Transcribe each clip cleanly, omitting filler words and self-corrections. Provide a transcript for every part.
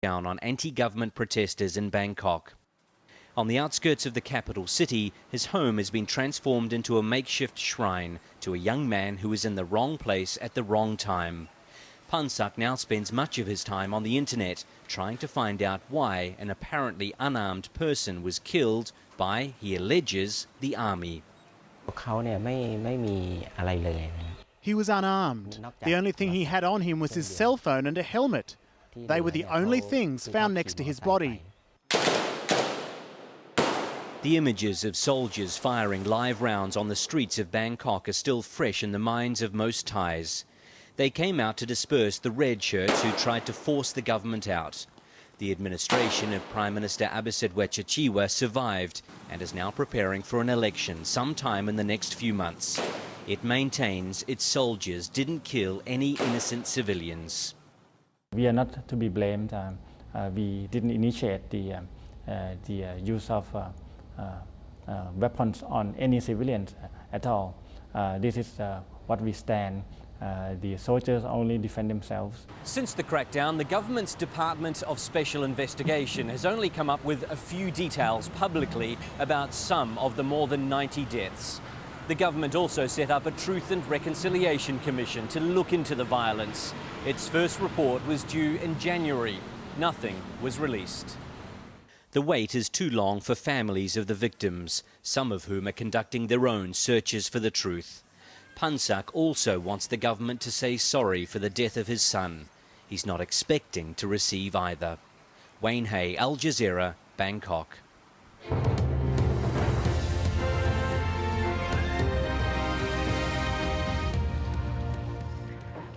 down on anti-government protesters in Bangkok. On the outskirts of the capital city, his home has been transformed into a makeshift shrine to a young man who was in the wrong place at the wrong time. Pansak now spends much of his time on the internet trying to find out why an apparently unarmed person was killed by, he alleges, the army. He was unarmed. The only thing he had on him was his cell phone and a helmet. They were the only things found next to his body. The images of soldiers firing live rounds on the streets of Bangkok are still fresh in the minds of most Thais. They came out to disperse the red shirts who tried to force the government out. The administration of Prime Minister Abhisit Wetchachiwa survived and is now preparing for an election sometime in the next few months. It maintains its soldiers didn't kill any innocent civilians. We are not to be blamed. We didn't initiate the use of weapons on any civilians at all. This is what we stand. The soldiers only defend themselves. Since the crackdown, the government's Department of Special Investigation has only come up with a few details publicly about some of the more than 90 deaths. The government also set up a Truth and Reconciliation Commission to look into the violence. Its first report was due in January. Nothing was released. The wait is too long for families of the victims, some of whom are conducting their own searches for the truth. Pansak also wants the government to say sorry for the death of his son. He's not expecting to receive either. Wayne Hay, Al Jazeera, Bangkok.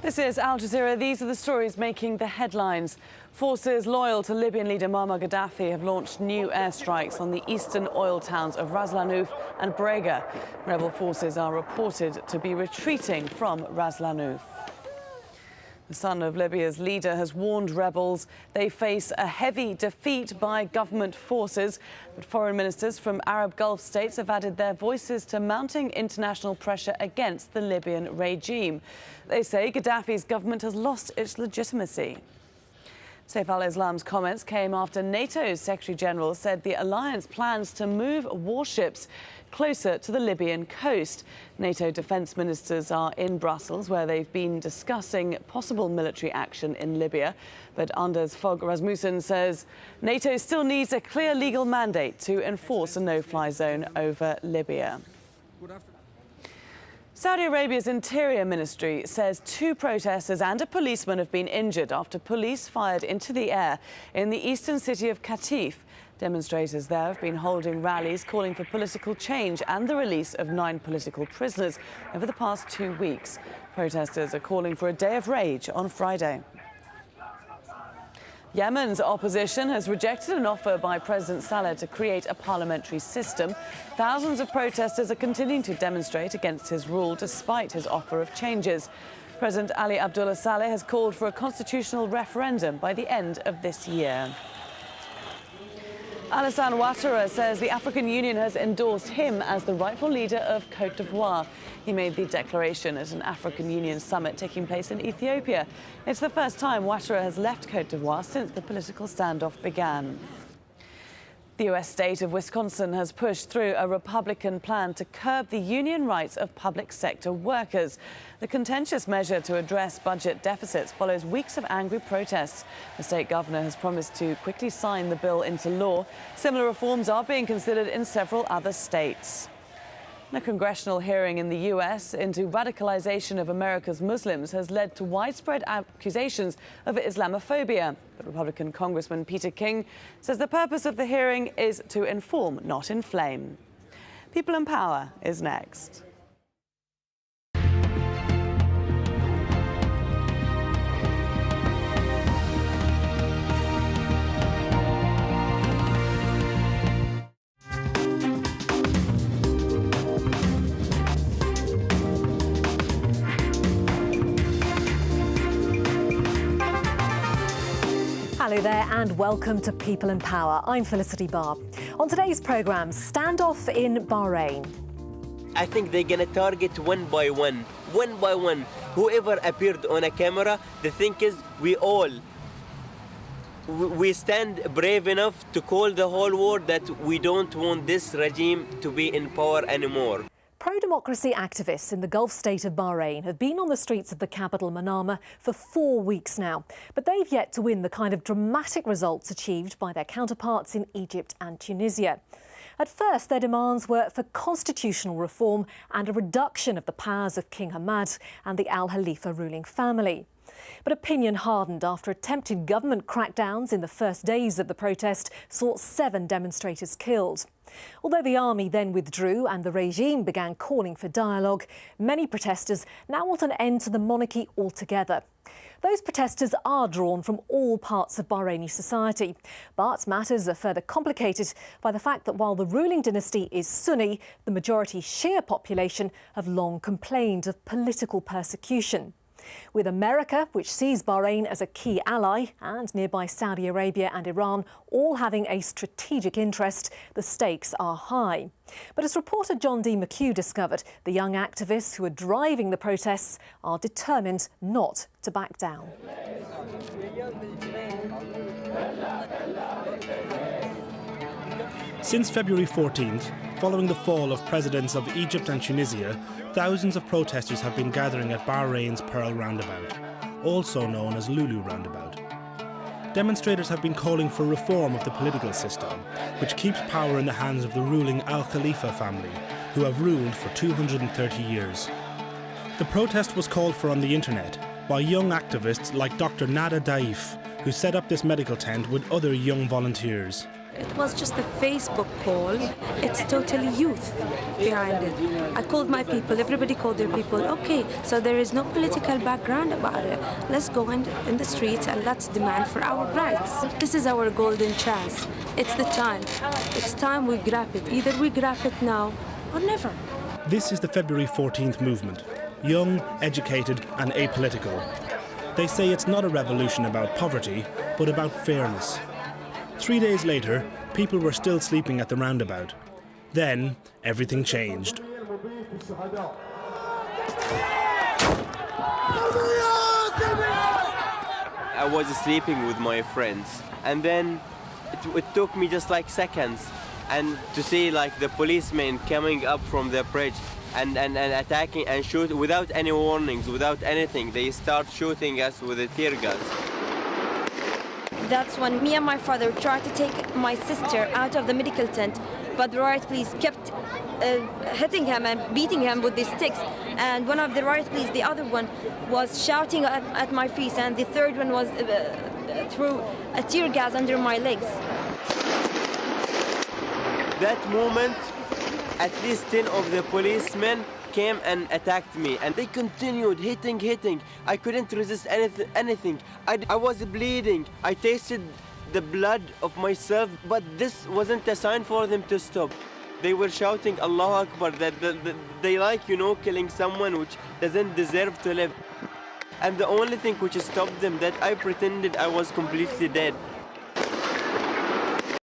This is Al Jazeera. These are the stories making the headlines. Forces loyal to Libyan leader Muammar Gaddafi have launched new airstrikes on the eastern oil towns of Ras Lanuf and Brega. Rebel forces are reported to be retreating from Ras Lanuf. The son of Libya's leader has warned rebels they face a heavy defeat by government forces. But foreign ministers from Arab Gulf states have added their voices to mounting international pressure against the Libyan regime. They say Gaddafi's government has lost its legitimacy. Saif al-Islam's comments came after NATO's Secretary-General said the alliance plans to move warships closer to the Libyan coast. NATO defence ministers are in Brussels, where they've been discussing possible military action in Libya. But Anders Fogh Rasmussen says NATO still needs a clear legal mandate to enforce a no-fly zone over Libya. Saudi Arabia's Interior Ministry says 2 protesters and a policeman have been injured after police fired into the air in the eastern city of Qatif. Demonstrators there have been holding rallies calling for political change and the release of 9 political prisoners over the past 2 weeks. Protesters are calling for a day of rage on Friday. Yemen's opposition has rejected an offer by President Saleh to create a parliamentary system. Thousands of protesters are continuing to demonstrate against his rule despite his offer of changes. President Ali Abdullah Saleh has called for a constitutional referendum by the end of this year. Alassane Ouattara says the African Union has endorsed him as the rightful leader of Côte d'Ivoire. He made the declaration at an African Union summit taking place in Ethiopia. It's the first time Ouattara has left Côte d'Ivoire since the political standoff began. The U.S. state of Wisconsin has pushed through a Republican plan to curb the union rights of public sector workers. The contentious measure to address budget deficits follows weeks of angry protests. The state governor has promised to quickly sign the bill into law. Similar reforms are being considered in several other states. A congressional hearing in the U.S. into radicalization of America's Muslims has led to widespread accusations of Islamophobia. But Republican Congressman Peter King says the purpose of the hearing is to inform, not inflame. People in Power is next. Hello there and welcome to People in Power. I'm Felicity Barr. On today's programme, standoff in Bahrain. I think they're going to target one by one. Whoever appeared on a camera, the thing is we all we stand brave enough to call the whole world that we don't want this regime to be in power anymore. Pro-democracy activists in the Gulf state of Bahrain have been on the streets of the capital, Manama, for 4 weeks now. But they've yet to win the kind of dramatic results achieved by their counterparts in Egypt and Tunisia. At first, their demands were for constitutional reform and a reduction of the powers of King Hamad and the Al Khalifa ruling family. But opinion hardened after attempted government crackdowns in the first days of the protest saw 7 demonstrators killed. Although the army then withdrew and the regime began calling for dialogue, many protesters now want an end to the monarchy altogether. Those protesters are drawn from all parts of Bahraini society, but matters are further complicated by the fact that while the ruling dynasty is Sunni, the majority Shia population have long complained of political persecution. With America, which sees Bahrain as a key ally, and nearby Saudi Arabia and Iran all having a strategic interest, the stakes are high. But as reporter John D. McHugh discovered, the young activists who are driving the protests are determined not to back down. Since February 14th, following the fall of presidents of Egypt and Tunisia, thousands of protesters have been gathering at Bahrain's Pearl Roundabout, also known as Lulu Roundabout. Demonstrators have been calling for reform of the political system, which keeps power in the hands of the ruling Al Khalifa family, who have ruled for 230 years. The protest was called for on the internet by young activists like Dr. Nada Daif, who set up this medical tent with other young volunteers. It was just a Facebook call. It's totally youth behind it. I called my people, everybody called their people. Okay, so there is no political background about it. Let's go in the streets and let's demand for our rights. This is our golden chance. It's the time. It's time we grab it. Either we grab it now or never. This is the February 14th movement. Young, educated and apolitical. They say it's not a revolution about poverty, but about fairness. 3 days later, people were still sleeping at the roundabout. Then, everything changed. I was sleeping with my friends, and then it took me just like seconds, and to see like the policemen coming up from the bridge and attacking and shoot without any warnings, without anything. They start shooting us with the tear gas. That's when me and my father tried to take my sister out of the medical tent, but the riot police kept hitting him and beating him with the sticks. And one of the riot police, the other one, was shouting at my face, and the third one was threw a tear gas under my legs. That moment, at least 10 of the policemen came and attacked me, and they continued hitting. I couldn't resist anything. I was bleeding. I tasted the blood of myself, but this wasn't a sign for them to stop. They were shouting Allahu Akbar, that they like, you know, killing someone which doesn't deserve to live. And the only thing which stopped them, that I pretended I was completely dead.